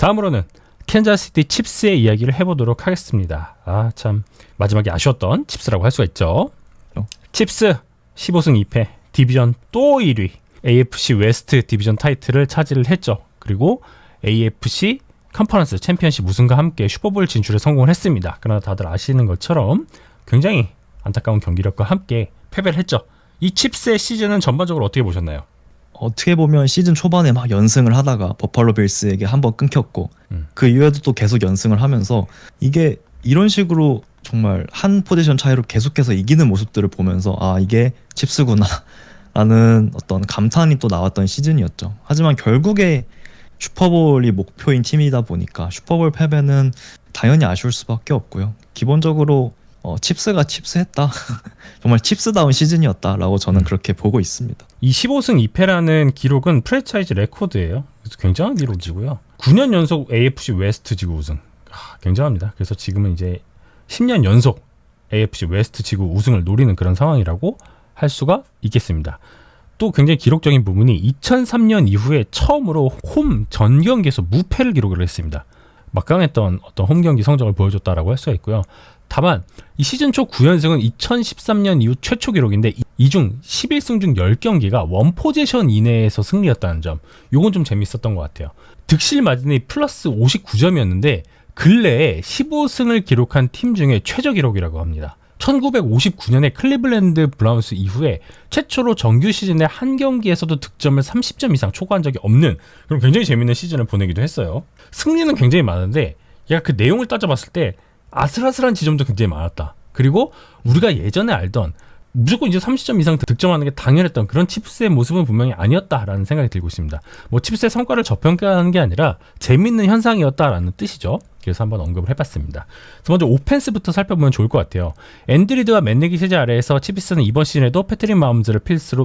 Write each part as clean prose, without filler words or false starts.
다음으로는 캔자스시티 칩스의 이야기를 해보도록 하겠습니다. 참 마지막에 아쉬웠던 칩스라고 할 수가 있죠. 칩스 15승 2패, 디비전 또 1위, AFC 웨스트 디비전 타이틀을 차지를 했죠. 그리고 AFC 컨퍼런스 챔피언십 우승과 함께 슈퍼볼 진출에 성공을 했습니다. 그러나 다들 아시는 것처럼 굉장히 안타까운 경기력과 함께 패배를 했죠. 이 칩스의 시즌은 전반적으로 어떻게 보셨나요? 어떻게 보면 시즌 초반에 막 연승을 하다가 버팔로 빌스에게 한번 끊겼고 그 이후에도 또 계속 연승을 하면서 이게 이런 식으로 정말 한 포지션 차이로 계속해서 이기는 모습들을 보면서 이게 칩스구나 라는 어떤 감탄이 또 나왔던 시즌이었죠. 하지만 결국에 슈퍼볼이 목표인 팀이다 보니까 슈퍼볼 패배는 당연히 아쉬울 수밖에 없고요. 기본적으로 칩스가 칩스했다. 정말 칩스다운 시즌이었다라고 저는 그렇게 보고 있습니다. 이 15승 2패라는 기록은 프랜차이즈 레코드예요. 그래서 굉장한 기록이고요. 9년 연속 AFC 웨스트 지구 우승. 굉장합니다. 그래서 지금은 이제 10년 연속 AFC 웨스트 지구 우승을 노리는 그런 상황이라고 할 수가 있겠습니다. 또 굉장히 기록적인 부분이 2003년 이후에 처음으로 홈 전 경기에서 무패를 기록을 했습니다. 막강했던 어떤 홈 경기 성적을 보여줬다라고 할 수가 있고요. 다만 이 시즌 초 9연승은 2013년 이후 최초 기록인데 이 중 11승 중 10경기가 원포지션 이내에서 승리였다는 점, 요건 좀 재밌었던 것 같아요. 득실 마진이 플러스 59점이었는데 근래에 15승을 기록한 팀 중에 최저 기록이라고 합니다. 1959년에 클리블랜드 브라운스 이후에 최초로 정규 시즌에 한 경기에서도 득점을 30점 이상 초과한 적이 없는 그런 굉장히 재밌는 시즌을 보내기도 했어요. 승리는 굉장히 많은데 얘가 그 내용을 따져봤을 때 아슬아슬한 지점도 굉장히 많았다. 그리고 우리가 예전에 알던 무조건 이제 30점 이상 득점하는 게 당연했던 그런 칩스의 모습은 분명히 아니었다라는 생각이 들고 있습니다. 뭐 칩스의 성과를 저평가하는 게 아니라 재밌는 현상이었다라는 뜻이죠. 그래서 한번 언급을 해봤습니다. 그래서 먼저 오펜스부터 살펴보면 좋을 것 같아요. 앤드리드와 맨내기 체제 아래에서 칩스는 이번 시즌에도 패트릭 마홈즈를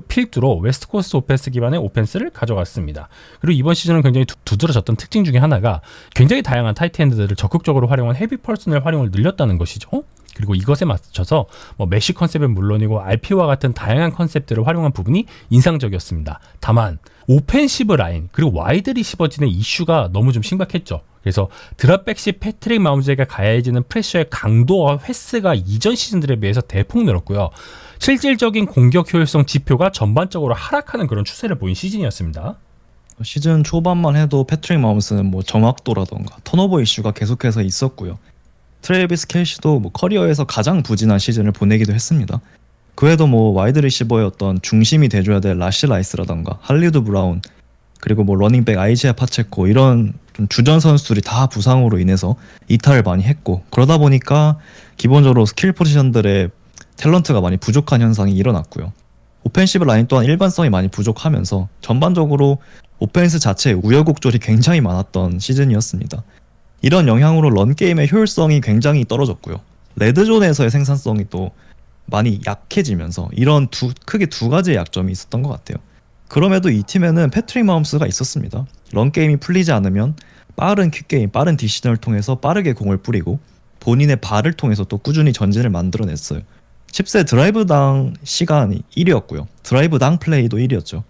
필두로 웨스트코스트 오펜스 기반의 오펜스를 가져갔습니다. 그리고 이번 시즌은 굉장히 두드러졌던 특징 중에 하나가 굉장히 다양한 타이트엔드들을 적극적으로 활용한 헤비 퍼스널 활용을 늘렸다는 것이죠. 그리고 이것에 맞춰서 메쉬 컨셉은 물론이고 RP와 같은 다양한 컨셉들을 활용한 부분이 인상적이었습니다. 다만 오펜시브 라인 그리고 와이드 리시버진의 이슈가 너무 좀 심각했죠. 그래서 드랍백 시 패트릭 마홈즈에게 가해지는 프레셔의 강도와 횟수가 이전 시즌들에 비해서 대폭 늘었고요. 실질적인 공격 효율성 지표가 전반적으로 하락하는 그런 추세를 보인 시즌이었습니다. 시즌 초반만 해도 패트릭 마홈스는 정확도라던가 턴오버 이슈가 계속해서 있었고요. 트레이비스 켈시도 커리어에서 가장 부진한 시즌을 보내기도 했습니다. 그 외에도 와이드 리시버의 어떤 중심이 돼줘야 될 라시 라이스라던가 할리우드 브라운 그리고 러닝백 아이지아 파체코 이런 좀 주전 선수들이 다 부상으로 인해서 이탈을 많이 했고 그러다 보니까 기본적으로 스킬 포지션들의 탤런트가 많이 부족한 현상이 일어났고요. 오펜시브 라인 또한 일관성이 많이 부족하면서 전반적으로 오펜스 자체의 우여곡절이 굉장히 많았던 시즌이었습니다. 이런 영향으로 런게임의 효율성이 굉장히 떨어졌고요. 레드존에서의 생산성이 또 많이 약해지면서 이런 크게 두 가지의 약점이 있었던 것 같아요. 그럼에도 이 팀에는 패트릭 마홈스가 있었습니다. 런게임이 풀리지 않으면 빠른 퀵게임, 빠른 디시전을 통해서 빠르게 공을 뿌리고 본인의 발을 통해서 또 꾸준히 전진을 만들어냈어요. 칩스의 드라이브당 시간이 1위였고요. 드라이브당 플레이도 1위였죠.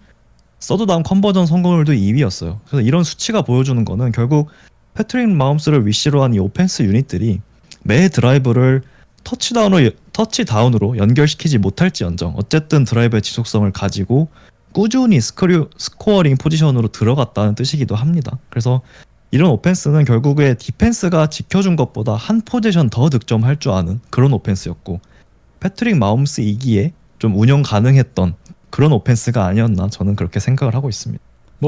서드다운 컨버전 성공률도 2위였어요. 그래서 이런 수치가 보여주는 거는 결국 패트릭 마홈스를 위시로 한 이 오펜스 유닛들이 매 드라이브를 터치다운으로 연결시키지 못할지언정 어쨌든 드라이브의 지속성을 가지고 꾸준히 스코어링 포지션으로 들어갔다는 뜻이기도 합니다. 그래서 이런 오펜스는 결국에 디펜스가 지켜준 것보다 한 포지션 더 득점할 줄 아는 그런 오펜스였고 패트릭 마홈스이기에 좀 운영 가능했던 그런 오펜스가 아니었나 저는 그렇게 생각을 하고 있습니다.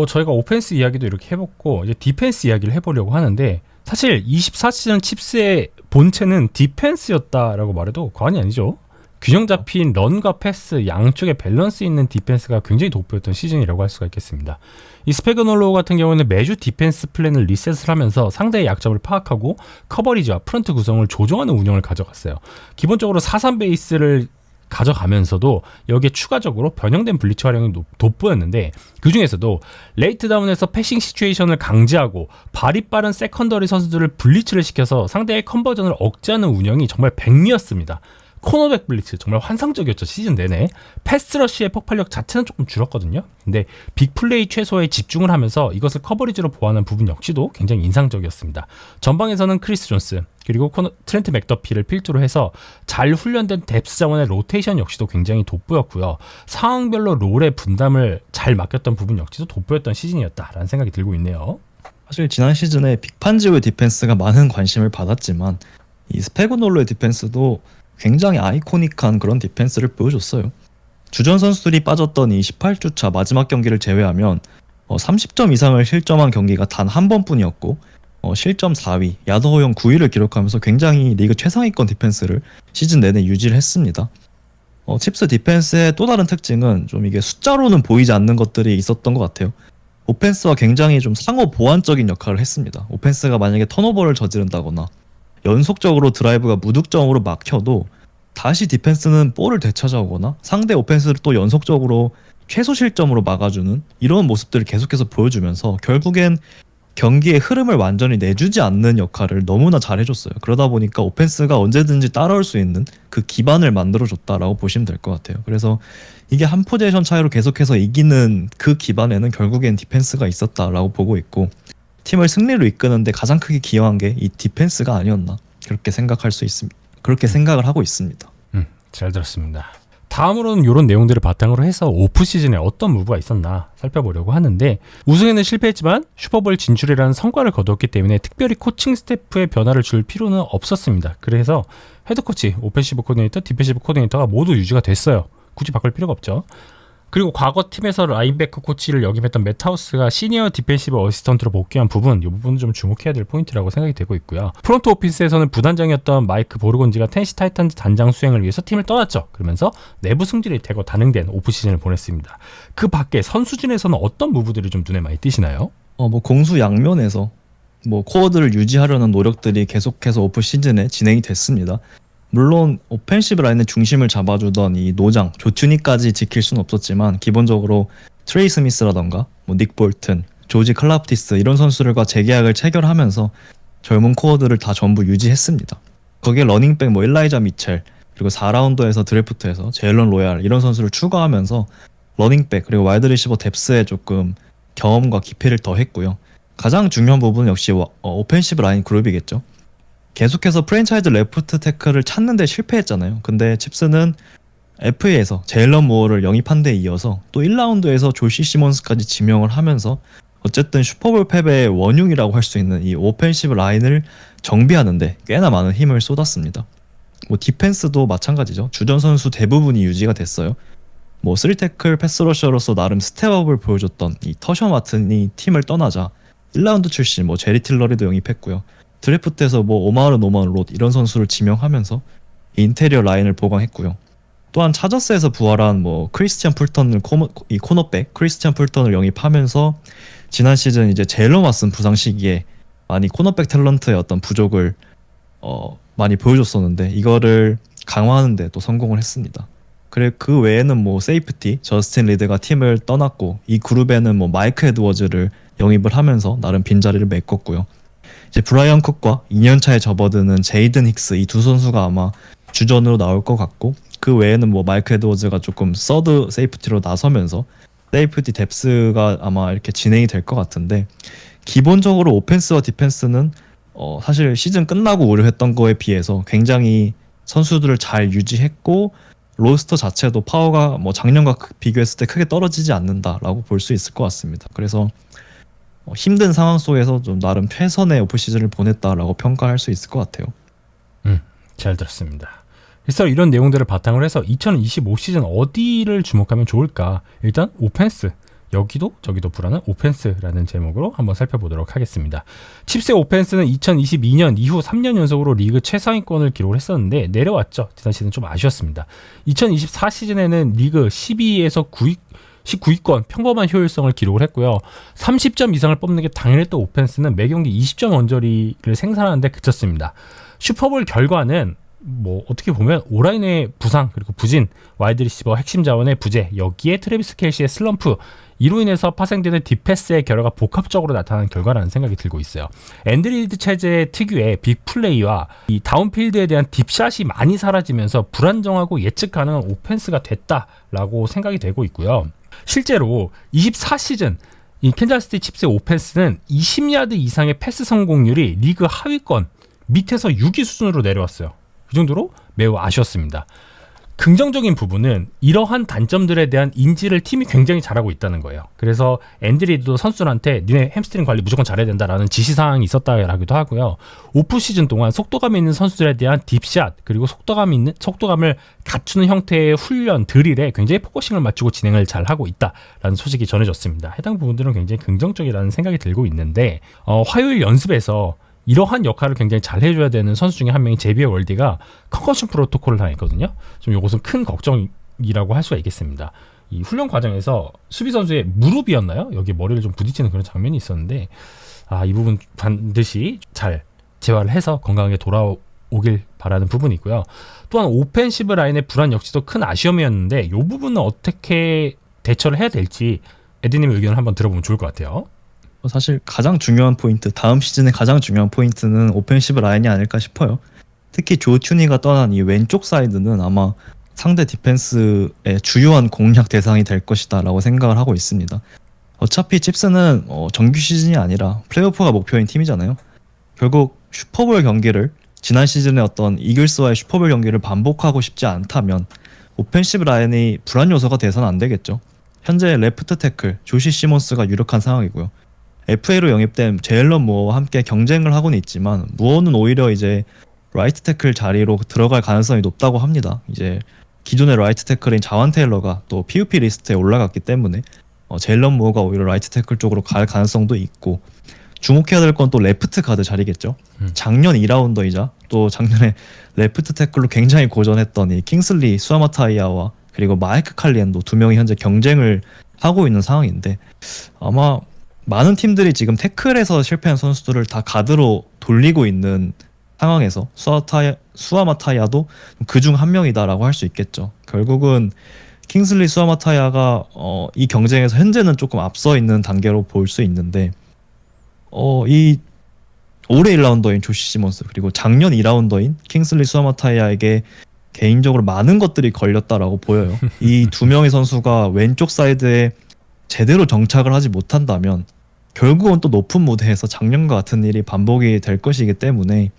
저희가 오펜스 이야기도 이렇게 해봤고 이제 디펜스 이야기를 해보려고 하는데 사실 24시즌 칩스의 본체는 디펜스였다라고 말해도 과언이 아니죠. 균형 잡힌 런과 패스 양쪽에 밸런스 있는 디펜스가 굉장히 돋보였던 시즌이라고 할 수가 있겠습니다. 이 스패그놀로 같은 경우는 매주 디펜스 플랜을 리셋을 하면서 상대의 약점을 파악하고 커버리지와 프런트 구성을 조정하는 운영을 가져갔어요. 기본적으로 4-3 베이스를 가져가면서도 여기에 추가적으로 변형된 블리츠 활용이 돋보였는데 그 중에서도 레이트 다운에서 패싱 시츄에이션을 강제하고 발이 빠른 세컨더리 선수들을 블리츠를 시켜서 상대의 컨버전을 억제하는 운영이 정말 백미였습니다. 코너백 블리츠 정말 환상적이었죠. 시즌 내내. 패스러시의 폭발력 자체는 조금 줄었거든요. 근데 빅플레이 최소에 집중을 하면서 이것을 커버리지로 보완한 부분 역시도 굉장히 인상적이었습니다. 전방에서는 크리스 존스 그리고 트렌트 맥더피를 필두로 해서 잘 훈련된 뎁스 자원의 로테이션 역시도 굉장히 돋보였고요. 상황별로 롤의 분담을 잘 맡겼던 부분 역시도 돋보였던 시즌이었다라는 생각이 들고 있네요. 사실 지난 시즌에 빅판지오의 디펜스가 많은 관심을 받았지만 이 스페그놀로의 디펜스도 굉장히 아이코닉한 그런 디펜스를 보여줬어요. 주전 선수들이 빠졌던 이 18주차 마지막 경기를 제외하면 30점 이상을 실점한 경기가 단 한 번뿐이었고 실점 4위, 야드 허용 9위를 기록하면서 굉장히 리그 최상위권 디펜스를 시즌 내내 유지를 했습니다. 칩스 디펜스의 또 다른 특징은 좀 이게 숫자로는 보이지 않는 것들이 있었던 것 같아요. 오펜스와 굉장히 좀 상호 보완적인 역할을 했습니다. 오펜스가 만약에 턴오버를 저지른다거나 연속적으로 드라이브가 무득점으로 막혀도 다시 디펜스는 볼을 되찾아오거나 상대 오펜스를 또 연속적으로 최소 실점으로 막아주는 이런 모습들을 계속해서 보여주면서 결국엔 경기의 흐름을 완전히 내주지 않는 역할을 너무나 잘해줬어요. 그러다 보니까 오펜스가 언제든지 따라올 수 있는 그 기반을 만들어줬다라고 보시면 될 것 같아요. 그래서 이게 한 포지션 차이로 계속해서 이기는 그 기반에는 결국엔 디펜스가 있었다라고 보고 있고 팀을 승리로 이끄는데 가장 크게 기여한 게 이 디펜스가 아니었나 그렇게 생각할 수 있습니다. 그렇게 생각을 하고 있습니다. 잘 들었습니다. 다음으로는 이런 내용들을 바탕으로 해서 오프 시즌에 어떤 무브가 있었나 살펴보려고 하는데 우승에는 실패했지만 슈퍼볼 진출이라는 성과를 거두었기 때문에 특별히 코칭 스태프의 변화를 줄 필요는 없었습니다. 그래서 헤드코치, 오펜시브 코디네이터, 디펜시브 코디네이터가 모두 유지가 됐어요. 굳이 바꿀 필요가 없죠. 그리고 과거 팀에서 라인베커 코치를 역임했던 맷 하우스가 시니어 디펜시브 어시스턴트로 복귀한 부분, 이 부분은 좀 주목해야 될 포인트라고 생각이 되고 있고요. 프론트 오피스에서는 부단장이었던 마이크 보르곤지가 텐시 타이탄즈 단장 수행을 위해서 팀을 떠났죠. 그러면서 내부 승질이 되고 단행된 오프 시즌을 보냈습니다. 그 밖에 선수진에서는 어떤 무브들이 좀 눈에 많이 띄시나요? 공수 양면에서 코어들을 유지하려는 노력들이 계속해서 오프 시즌에 진행이 됐습니다. 물론 오펜시브 라인의 중심을 잡아주던 이 노장, 조튜니까지 지킬 수는 없었지만 기본적으로 트레이 스미스라던가 닉 볼튼, 조지 클라프티스 이런 선수들과 재계약을 체결하면서 젊은 코어들을 다 전부 유지했습니다. 거기에 러닝백 일라이자 미첼 그리고 4라운드에서 드래프트에서 제일런 로얄 이런 선수를 추가하면서 러닝백 그리고 와이드 리시버 뎁스에 조금 경험과 깊이를 더했고요. 가장 중요한 부분은 역시 오펜시브 라인 그룹이겠죠. 계속해서 프랜차이즈 레프트 태클을 찾는데 실패했잖아요. 근데 칩스는 FA에서 제일런 모어를 영입한 데 이어서 또 1라운드에서 조시 시몬스까지 지명을 하면서 어쨌든 슈퍼볼 패배의 원흉이라고 할 수 있는 이 오펜시브 라인을 정비하는데 꽤나 많은 힘을 쏟았습니다. 디펜스도 마찬가지죠. 주전 선수 대부분이 유지가 됐어요. 3태클 패스러셔로서 나름 스텝업을 보여줬던 이 터셔 마튼이 팀을 떠나자 1라운드 출신 제리 틸러리도 영입했고요. 드래프트에서 오마르 노먼 롯 이런 선수를 지명하면서 인테리어 라인을 보강했고요. 또한 차저스에서 부활한 크리스티안 풀턴을 이 코너백 크리스티안 풀턴을 영입하면서 지난 시즌 이제 제일런 왓슨 부상 시기에 많이 코너백 탤런트의 어떤 부족을 많이 보여줬었는데 이거를 강화하는데 또 성공을 했습니다. 그리고 그 외에는 세이프티 저스틴 리드가 팀을 떠났고 이 그룹에는 마이크 에드워즈를 영입을 하면서 나름 빈자리를 메꿨고요. 이제 브라이언 쿡과 2년차에 접어드는 제이든 힉스 이 두 선수가 아마 주전으로 나올 것 같고 그 외에는 마이크 에드워즈가 조금 서드 세이프티로 나서면서 세이프티 뎁스가 아마 이렇게 진행이 될 것 같은데 기본적으로 오펜스와 디펜스는 사실 시즌 끝나고 우려했던 거에 비해서 굉장히 선수들을 잘 유지했고 로스터 자체도 파워가 작년과 비교했을 때 크게 떨어지지 않는다라고 볼 수 있을 것 같습니다. 그래서 힘든 상황 속에서 좀 나름 최선의 오프 시즌을 보냈다라고 평가할 수 있을 것 같아요. 잘 들었습니다. 그래서 이런 내용들을 바탕으로 해서 2025 시즌 어디를 주목하면 좋을까? 일단 오펜스, 여기도 저기도 불안한 오펜스라는 제목으로 한번 살펴보도록 하겠습니다. 칩스의 오펜스는 2022년 이후 3년 연속으로 리그 최상위권을 기록을 했었는데 내려왔죠. 지난 시즌 좀 아쉬웠습니다. 2024 시즌에는 리그 12위에서 19위권 평범한 효율성을 기록을 했고요. 30점 이상을 뽑는 게 당연했던 오펜스는 매경기 20점 언저리를 생산하는데 그쳤습니다. 슈퍼볼 결과는 뭐 어떻게 보면 오라인의 부상 그리고 부진, 와이드 리시버 핵심 자원의 부재, 여기에 트래비스 켈시의 슬럼프, 이로 인해서 파생되는 디패스의 결과가 복합적으로 나타나는 결과라는 생각이 들고 있어요. 앤드리드 체제 특유의 빅플레이와 이 다운필드에 대한 딥샷이 많이 사라지면서 불안정하고 예측 가능한 오펜스가 됐다라고 생각이 되고 있고요. 실제로 24시즌 이 캔자스시티 칩스의 오펜스는 20야드 이상의 패스 성공률이 리그 하위권 밑에서 6위 수준으로 내려왔어요. 그 정도로 매우 아쉬웠습니다. 긍정적인 부분은 이러한 단점들에 대한 인지를 팀이 굉장히 잘하고 있다는 거예요. 그래서 앤드리드도 선수들한테 니네 햄스트링 관리 무조건 잘해야 된다라는 지시사항이 있었다라기도 하고요. 오프 시즌 동안 속도감 있는 선수들에 대한 딥샷 그리고 속도감을 갖추는 형태의 훈련, 드릴에 굉장히 포커싱을 맞추고 진행을 잘 하고 있다라는 소식이 전해졌습니다. 해당 부분들은 굉장히 긍정적이라는 생각이 들고 있는데 화요일 연습에서 이러한 역할을 굉장히 잘 해줘야 되는 선수 중에 한 명이 제비어 월디가 컨커션 프로토콜을 당했거든요. 좀 이것은 큰 걱정이라고 할 수가 있겠습니다. 이 훈련 과정에서 수비 선수의 무릎이었나요? 여기 머리를 좀 부딪히는 그런 장면이 있었는데 이 부분 반드시 잘 재활을 해서 건강하게 돌아오길 바라는 부분이 있고요. 또한 오펜시브 라인의 불안 역시도 큰 아쉬움이었는데 이 부분은 어떻게 대처를 해야 될지 에디님의 의견을 한번 들어보면 좋을 것 같아요. 사실 가장 중요한 포인트, 다음 시즌의 가장 중요한 포인트는 오펜시브 라인이 아닐까 싶어요. 특히 조 튜니가 떠난 이 왼쪽 사이드는 아마 상대 디펜스의 주요한 공략 대상이 될 것이다 라고 생각을 하고 있습니다. 어차피 칩스는 정규 시즌이 아니라 플레이오프가 목표인 팀이잖아요. 결국 슈퍼볼 경기를 지난 시즌의 어떤 이글스와의 슈퍼볼 경기를 반복하고 싶지 않다면 오펜시브 라인이 불안 요소가 돼서는 안 되겠죠. 현재 레프트 태클 조시 시몬스가 유력한 상황이고요. FA로 영입된 제일런 무어와 함께 경쟁을 하고는 있지만 무어는 오히려 이제 라이트 태클 자리로 들어갈 가능성이 높다고 합니다. 이제 기존의 라이트 태클인 자완 테일러가 또 PUP 리스트에 올라갔기 때문에 제일런 무어가 오히려 라이트 태클 쪽으로 갈 가능성도 있고 주목해야 될 건 또 레프트 가드 자리겠죠. 작년 2라운더이자 또 작년에 레프트 태클로 굉장히 고전했던 이 킹슬리 수아마타이아와 그리고 마이크 칼리엔도 두 명이 현재 경쟁을 하고 있는 상황인데 아마 많은 팀들이 지금 태클에서 실패한 선수들을 다 가드로 돌리고 있는 상황에서 수아마타이아도 그중 한 명이다라고 할 수 있겠죠. 결국은 킹슬리 수아마타이아가 이 경쟁에서 현재는 조금 앞서 있는 단계로 볼 수 있는데 이 올해 1라운더인 조시 시몬스 그리고 작년 2라운더인 킹슬리 수아마타이아에게 개인적으로 많은 것들이 걸렸다라고 보여요. 이 두 명의 선수가 왼쪽 사이드에 제대로 정착을 하지 못한다면 결국은 또 높은 무대에서 작년과 같은 일이 반복이 될 것이기 때문에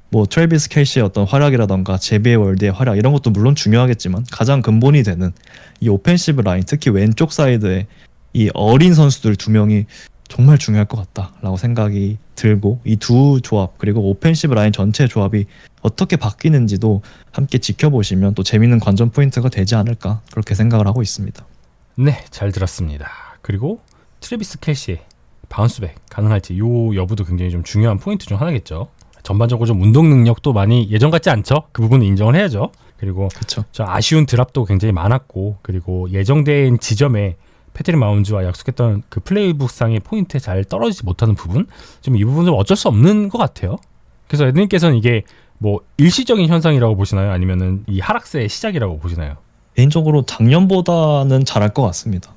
뭐 트래비스 켈시의 어떤 활약이라던가 제비의 월드의 활약 이런 것도 물론 중요하겠지만 가장 근본이 되는 이 오펜시브 라인 특히 왼쪽 사이드에 이 어린 선수들 두 명이 정말 중요할 것 같다라고 생각이 들고 이 두 조합 그리고 오펜시브 라인 전체 조합이 어떻게 바뀌는지도 함께 지켜보시면 또 재밌는 관전 포인트가 되지 않을까 그렇게 생각을 하고 있습니다. 네, 잘 들었습니다. 그리고 트래비스 켈시의 바운스백 가능할지 요 여부도 굉장히 좀 중요한 포인트 중 하나겠죠. 전반적으로 좀 운동 능력도 많이 예전 같지 않죠. 그 부분은 인정을 해야죠. 그리고 그쵸. 저 아쉬운 드랍도 굉장히 많았고 그리고 예정된 지점에 패트릭 마운즈와 약속했던 그 플레이북상의 포인트에 잘 떨어지지 못하는 부분 좀 이 부분은 어쩔 수 없는 것 같아요. 그래서 에드님께서는 이게 뭐 일시적인 현상이라고 보시나요? 아니면은 이 하락세의 시작이라고 보시나요? 개인적으로 작년보다는 잘할 것 같습니다.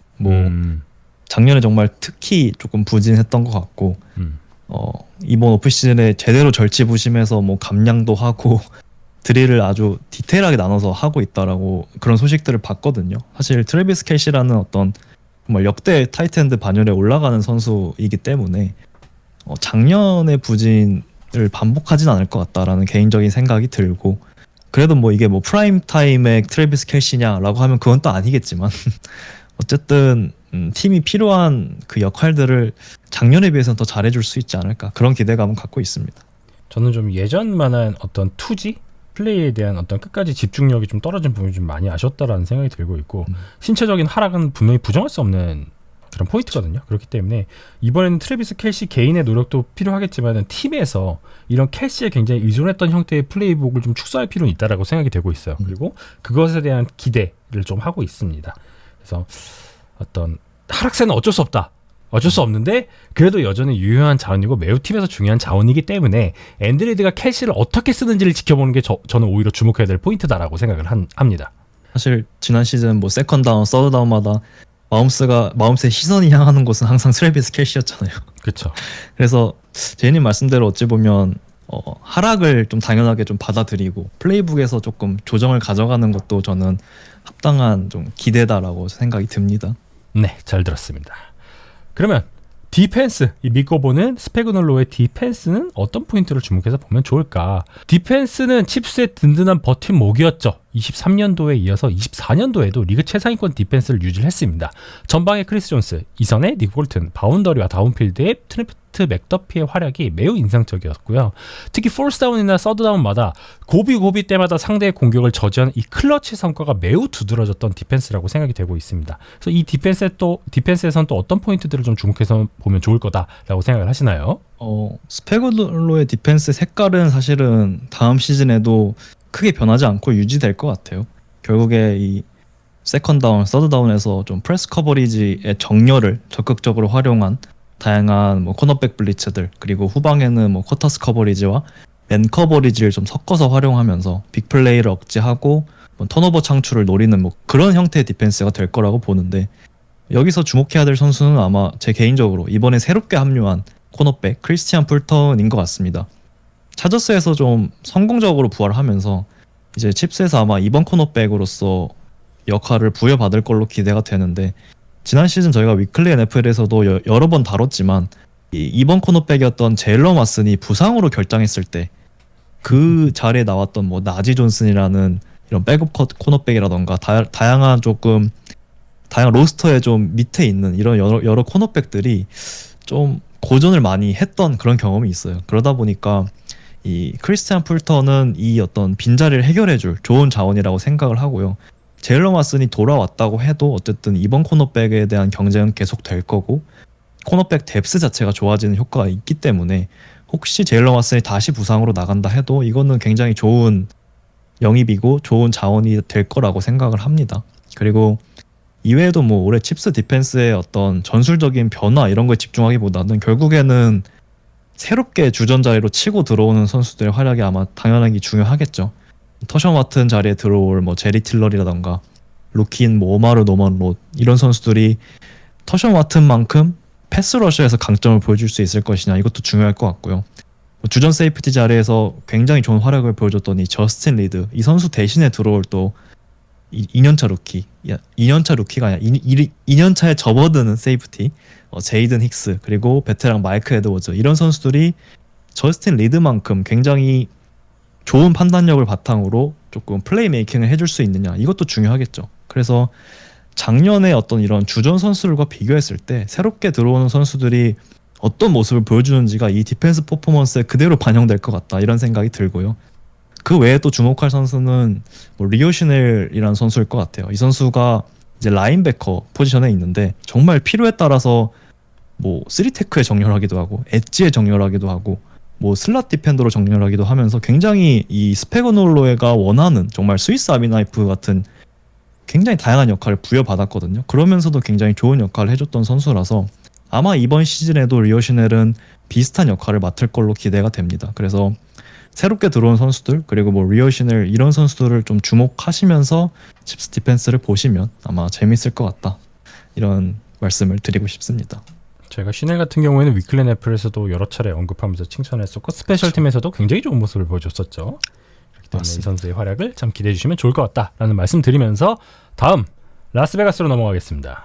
작년에 정말 특히 조금 부진했던 것 같고 이번 오프 시즌에 제대로 절치부심해서 뭐 감량도 하고 드릴을 아주 디테일하게 나눠서 하고 있다라고 그런 소식들을 봤거든요. 사실 트래비스 켈시라는 어떤 정말 역대 타이트엔드 반열에 올라가는 선수이기 때문에 작년의 부진을 반복하진 않을 것 같다라는 개인적인 생각이 들고 그래도 뭐 이게 뭐 프라임 타임의 트래비스 켈시냐라고 하면 그건 또 아니겠지만 어쨌든 팀이 필요한 그 역할들을 작년에 비해서는 더 잘해줄 수 있지 않을까 그런 기대감은 갖고 있습니다. 저는 좀 예전만한 어떤 투지 플레이에 대한 어떤 끝까지 집중력이 좀 떨어진 부분이 좀 많이 아쉬웠다라는 생각이 들고 있고 신체적인 하락은 분명히 부정할 수 없는 그런 포인트거든요. 그렇기 때문에 이번에는 트래비스 켈시 개인의 노력도 필요하겠지만 팀에서 이런 켈시에 굉장히 의존했던 형태의 플레이북을 좀 축소할 필요는 있다라고 생각이 되고 있어요. 그리고 그것에 대한 기대를 좀 하고 있습니다. 그래서 어떤 하락세는 어쩔 수 없다. 어쩔 수 없는데 그래도 여전히 유효한 자원이고 매우 팀에서 중요한 자원이기 때문에 앤드레이드가 켈시를 어떻게 쓰는지를 지켜보는 게 저는 오히려 주목해야 될 포인트다라고 생각을 합니다. 사실 지난 시즌 뭐 세컨 다운, 서드 다운마다 마움스의 시선이 향하는 곳은 항상 트래비스 켈시였잖아요. 그렇죠. 그래서 제이님 말씀대로 어찌 보면 하락을 좀 당연하게 좀 받아들이고 플레이북에서 조금 조정을 가져가는 것도 저는 합당한 좀 기대다라고 생각이 듭니다. 네, 잘 들었습니다. 그러면 디펜스, 이 믿고 보는 스페그놀로의 디펜스는 어떤 포인트를 주목해서 보면 좋을까? 디펜스는 칩스의 든든한 버팀목이었죠. 23년도에 이어서 24년도에도 리그 최상위권 디펜스를 유지를 했습니다. 전방에 크리스 존스, 이선에 닉 볼튼, 바운더리와 다운필드의 트리프트 맥더피의 활약이 매우 인상적이었고요. 특히 포스다운이나 서드다운마다 고비 때마다 상대의 공격을 저지하는 이 클러치 성과가 매우 두드러졌던 디펜스라고 생각이 되고 있습니다. 그래서 이 디펜스에서는 또 어떤 포인트들을 좀 주목해서 보면 좋을 거다라고 생각을 하시나요? 스페글로의 디펜스 색깔은 사실은 다음 시즌에도 크게 변하지 않고 유지될 것 같아요. 결국에 이 세컨 다운, 서드 다운에서 좀 프레스 커버리지의 정렬을 적극적으로 활용한 다양한 뭐 코너백 블리츠들, 그리고 후방에는 뭐 쿼터스 커버리지와 맨 커버리지를 좀 섞어서 활용하면서 빅플레이를 억제하고 뭐 턴오버 창출을 노리는 뭐 그런 형태의 디펜스가 될 거라고 보는데, 여기서 주목해야 될 선수는 아마 제 개인적으로 이번에 새롭게 합류한 코너백 크리스티안 풀턴인 것 같습니다. 차저스에서 좀 성공적으로 부활하면서 이제 칩스에서 아마 이번 코너백으로서 역할을 부여받을 걸로 기대가 되는데, 지난 시즌 저희가 위클리 NFL에서도 여러 번 다뤘지만 이번 코너백이었던 제일러 마슨이 부상으로 결장했을 때 그 자리에 나왔던 뭐 나지 존슨이라는 이런 백업 코너백이라던가 다양한 로스터에 좀 밑에 있는 이런 여러 코너백들이 좀 고전을 많이 했던 그런 경험이 있어요. 그러다 보니까 이 크리스티안 풀턴은 이 어떤 빈자리를 해결해줄 좋은 자원이라고 생각을 하고요. 제일러 마슨이 돌아왔다고 해도 어쨌든 이번 코너백에 대한 경쟁은 계속 될 거고, 코너백 뎁스 자체가 좋아지는 효과가 있기 때문에 혹시 제일러 마슨이 다시 부상으로 나간다 해도 이거는 굉장히 좋은 영입이고 좋은 자원이 될 거라고 생각을 합니다. 그리고 이외에도 뭐 올해 칩스 디펜스의 어떤 전술적인 변화 이런 거에 집중하기보다는 결국에는 새롭게 주전 자리로 치고 들어오는 선수들의 활약이 아마 당연하게 중요하겠죠. 터션 와튼 자리에 들어올 뭐 제리 틸러리라던가 루킨, 뭐 오마르 노먼롯 이런 선수들이 터션 와튼만큼 패스 러셔에서 강점을 보여줄 수 있을 것이냐, 이것도 중요할 것 같고요. 주전 세이프티 자리에서 굉장히 좋은 활약을 보여줬던 이 저스틴 리드, 이 선수 대신에 들어올 또 2년차 루키, 2년차 루키가 아니라 2년차에 접어드는 세이프티 제이든 힉스, 그리고 베테랑 마이크 에드워즈, 이런 선수들이 저스틴 리드만큼 굉장히 좋은 판단력을 바탕으로 조금 플레이 메이킹을 해줄 수 있느냐, 이것도 중요하겠죠. 그래서 작년에 어떤 이런 주전 선수들과 비교했을 때 새롭게 들어오는 선수들이 어떤 모습을 보여주는지가 이 디펜스 퍼포먼스에 그대로 반영될 것 같다, 이런 생각이 들고요. 그 외에 또 주목할 선수는 뭐 리오 슈넬이라는 선수일 것 같아요. 이 선수가 이제 라인베커 포지션에 있는데 정말 필요에 따라서 뭐 3테크에 정렬하기도 하고 엣지에 정렬하기도 하고 뭐 슬롯 디펜더로 정렬하기도 하면서 굉장히 이 스페그놀로에가 원하는 정말 스위스 아미나이프 같은 굉장히 다양한 역할을 부여받았거든요. 그러면서도 굉장히 좋은 역할을 해줬던 선수라서 아마 이번 시즌에도 리오 슈넬은 비슷한 역할을 맡을 걸로 기대가 됩니다. 그래서 새롭게 들어온 선수들, 그리고 뭐 리오 슈넬 이런 선수들을 좀 주목하시면서 칩스 디펜스를 보시면 아마 재밌을 것 같다, 이런 말씀을 드리고 싶습니다. 제가 슈넬 같은 경우에는 위클리 NFL에서도 여러 차례 언급하면서 칭찬했었고 스페셜 팀에서도 굉장히 좋은 모습을 보여줬었죠. 그렇기 때문에 이 선수의 활약을 참 기대해 주시면 좋을 것 같다라는 말씀 드리면서 다음 라스베가스로 넘어가겠습니다.